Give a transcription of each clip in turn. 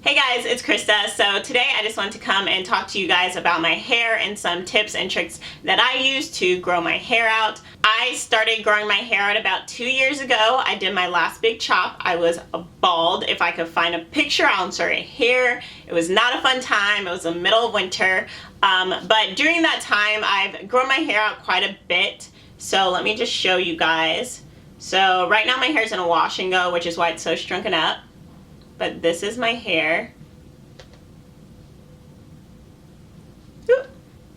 Hey guys, it's Krista. So today I just want to come and talk to you guys about my hair and some tips and tricks that I use to grow my hair out. I started growing my hair out about 2 years ago. I did my last big chop. I was bald. If I could find a picture, I'll insert it here. It was not a fun time. It was the middle of winter. But during that time, I've grown my hair out quite a bit. So let me just show you guys. So right now my hair's in a wash and go, which is why it's so shrunken up. But this is my hair.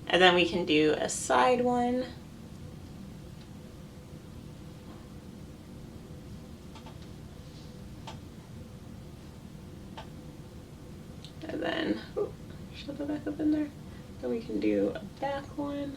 And then we can do a side one. And then, shove it back up in there. Then we can do a back one.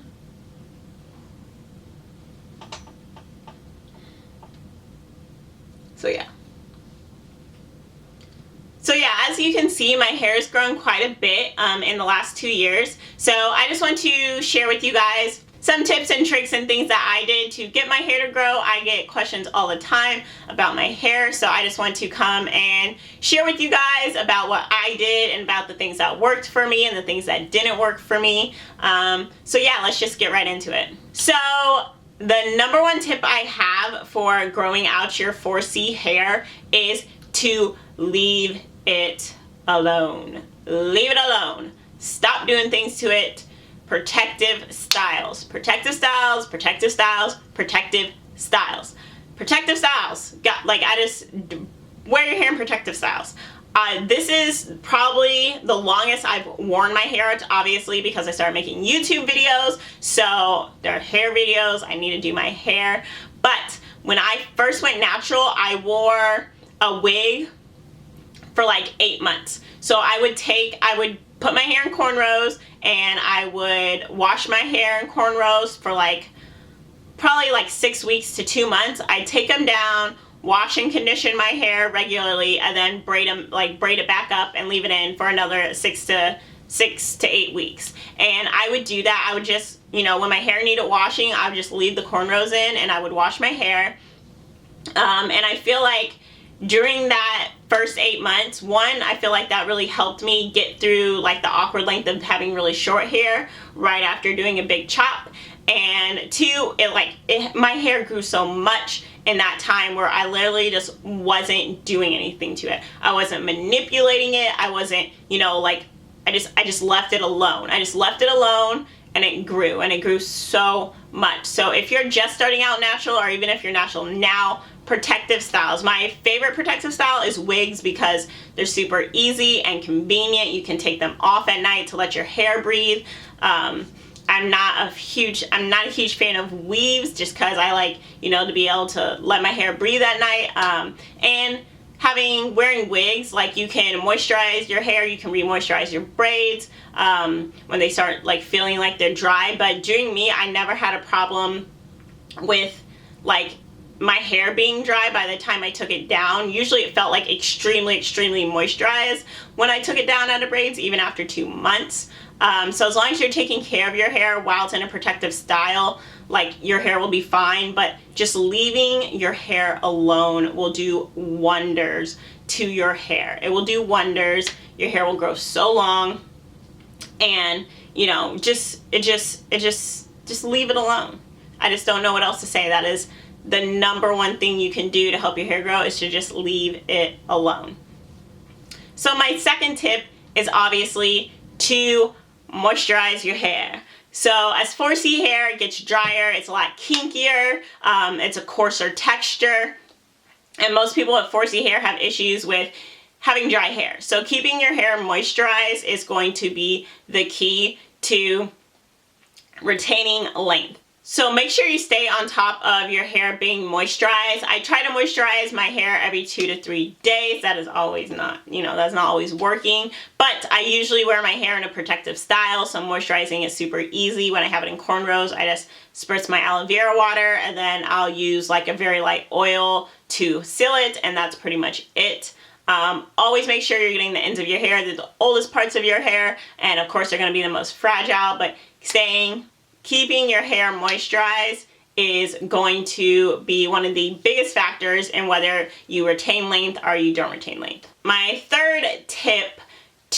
So yeah, as you can see, my hair has grown quite a bit in the last 2 years. So I just want to share with you guys some tips and tricks and things that I did to get my hair to grow. I get questions all the time about my hair, so I just want to come and share with you guys about what I did and about the things that worked for me and the things that didn't work for me. So yeah, let's just get right into it. So the number one tip I have for growing out your 4C hair is to leave it alone. Leave it alone. Stop doing things to it. Protective styles. Protective styles. Protective styles. Protective styles. Protective styles. I just wear your hair in protective styles. This is probably the longest I've worn my hair out, obviously, because I started making YouTube videos. So they're hair videos. I need to do my hair. But when I first went natural, I wore a wig for like 8 months. So I would put my hair in cornrows and I would wash my hair in cornrows for probably 6 weeks to 2 months. I'd take them down, wash and condition my hair regularly, and then braid it back up and leave it in for another 6 to 8 weeks. And I would do that. I would just, when my hair needed washing, I would just leave the cornrows in and I would wash my hair. And I feel like during that first 8 months, one, I feel like that really helped me get through the awkward length of having really short hair right after doing a big chop. And two, my hair grew so much in that time where I literally just wasn't doing anything to it. I wasn't manipulating it. I wasn't, I just left it alone. I just left it alone and it grew so much. So if you're just starting out natural, or even if you're natural now, protective styles. My favorite protective style is wigs because they're super easy and convenient. You can take them off at night to let your hair breathe. I'm not a huge fan of weaves just because I like, to be able to let my hair breathe at night. And wearing wigs, you can moisturize your hair, you can re-moisturize your braids when they start feeling like they're dry. But during me, I never had a problem with my hair being dry by the time I took it down. Usually it felt extremely moisturized when I took it down out of braids, even after 2 months. So as long as you're taking care of your hair while it's in a protective style, your hair will be fine. But just leaving your hair alone will do wonders to your hair. It will do wonders. Your hair will grow so long, and just leave it alone. I just don't know what else to say. That is the number one thing you can do to help your hair grow, is to just leave it alone. So my second tip is obviously to moisturize your hair. So as 4C hair, it gets drier, it's a lot kinkier, it's a coarser texture, and most people with 4C hair have issues with having dry hair. So keeping your hair moisturized is going to be the key to retaining length. So make sure you stay on top of your hair being moisturized. I try to moisturize my hair every 2 to 3 days. That is always not, that's not always working. But I usually wear my hair in a protective style, so moisturizing is super easy. When I have it in cornrows, I just spritz my aloe vera water, and then I'll use a very light oil to seal it, and that's pretty much it. Always make sure you're getting the ends of your hair. They're the oldest parts of your hair, and of course they're going to be the most fragile, but keeping your hair moisturized is going to be one of the biggest factors in whether you retain length or you don't retain length. My third tip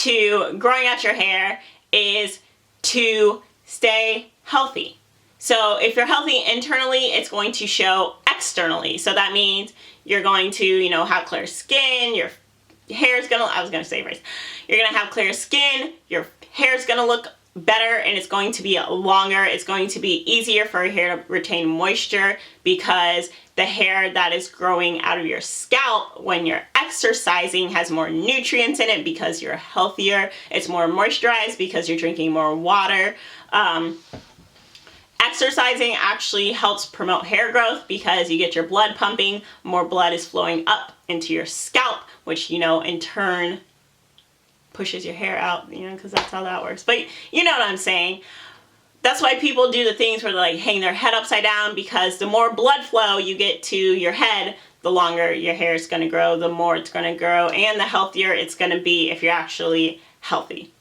to growing out your hair is to stay healthy. So if you're healthy internally, it's going to show externally. So that means you're going to, you know, have clear skin, your hair's gonna, I was gonna say race. You're gonna have clear skin, your hair's gonna look better, and it's going to be longer. It's going to be easier for your hair to retain moisture because the hair that is growing out of your scalp when you're exercising has more nutrients in it because you're healthier. It's more moisturized because you're drinking more water. Exercising actually helps promote hair growth because you get your blood pumping, more blood is flowing up into your scalp, which, you know, in turn pushes your hair out, you know, because that's how that works. But you know what I'm saying. That's why people do the things where they like hang their head upside down, because the more blood flow you get to your head, the longer your hair is going to grow, the more it's going to grow, and the healthier it's going to be if you're actually healthy.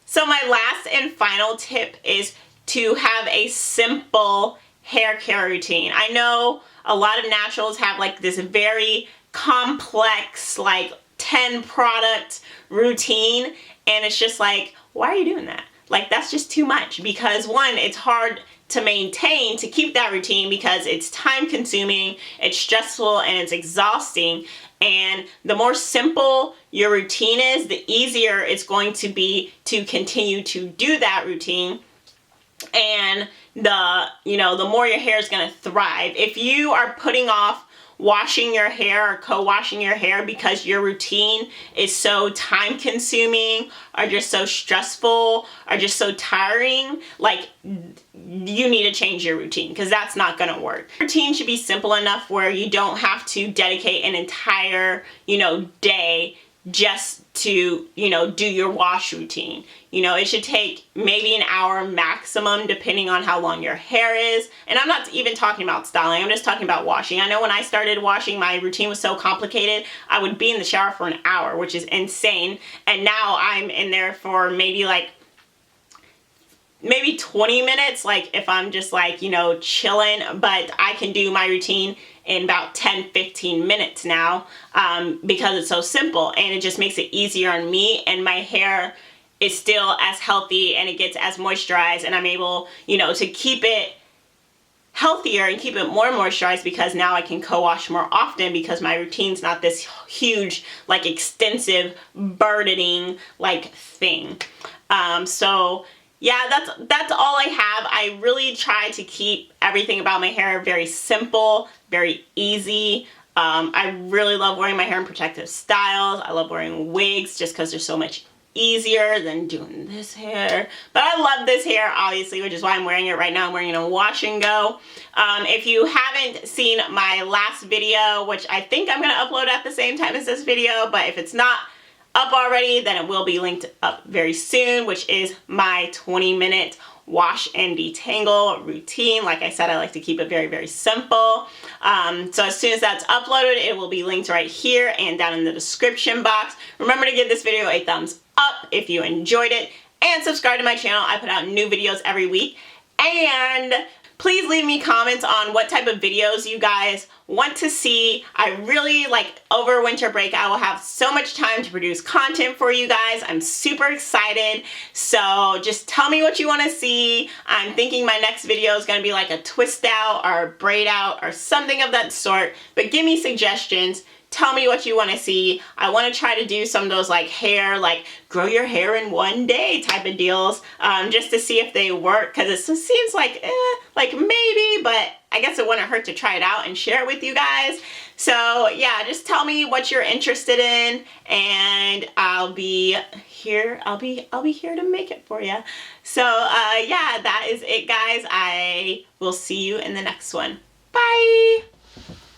So my last and final tip is to have a simple hair care routine. I know a lot of naturals have like this very complex, like 10 product routine, and it's just like, why are you doing that? Like, that's just too much, because one, it's hard to maintain, to keep that routine, because it's time consuming, it's stressful, and it's exhausting. And the more simple your routine is, the easier it's going to be to continue to do that routine. And the more your hair is going to thrive. If you are putting off washing your hair or co-washing your hair because your routine is so time consuming or just so stressful or just so tiring, like, you need to change your routine, because that's not going to work. Routine should be simple enough where you don't have to dedicate an entire, day just to, do your wash routine. It should take maybe an hour maximum, depending on how long your hair is. And I'm not even talking about styling, I'm just talking about washing. I know when I started washing, my routine was so complicated, I would be in the shower for an hour, which is insane. And now I'm in there for maybe 20 minutes, like if I'm just chilling, but I can do my routine in about 10-15 minutes now, because it's so simple, and it just makes it easier on me, and my hair is still as healthy and it gets as moisturized, and I'm able, to keep it healthier and keep it more moisturized, because now I can co-wash more often, because my routine's not this huge, extensive burdening thing. So yeah, that's all I have. I really try to keep everything about my hair very simple, very easy. I really love wearing my hair in protective styles. I love wearing wigs just because they're so much easier than doing this hair. But I love this hair, obviously, which is why I'm wearing it right now. I'm wearing it in wash and go. If you haven't seen my last video, which I think I'm going to upload at the same time as this video, but if it's not up already, then it will be linked up very soon, which is my 20-minute wash and detangle routine. Like I said, I like to keep it very, very simple. So as soon as that's uploaded, it will be linked right here and down in the description box. Remember to give this video a thumbs up if you enjoyed it, and subscribe to my channel. I put out new videos every week. And please leave me comments on what type of videos you guys want to see. I really, over winter break, I will have so much time to produce content for you guys. I'm super excited. So just tell me what you want to see. I'm thinking my next video is going to be like a twist out or a braid out or something of that sort. But give me suggestions. Tell me what you want to see. I want to try to do some of those hair, grow your hair in one day type of deals, just to see if they work, because it seems like maybe, but I guess it wouldn't hurt to try it out and share it with you guys. So yeah, just tell me what you're interested in, and I'll be here. I'll be here to make it for you. So yeah, that is it, guys. I will see you in the next one. Bye.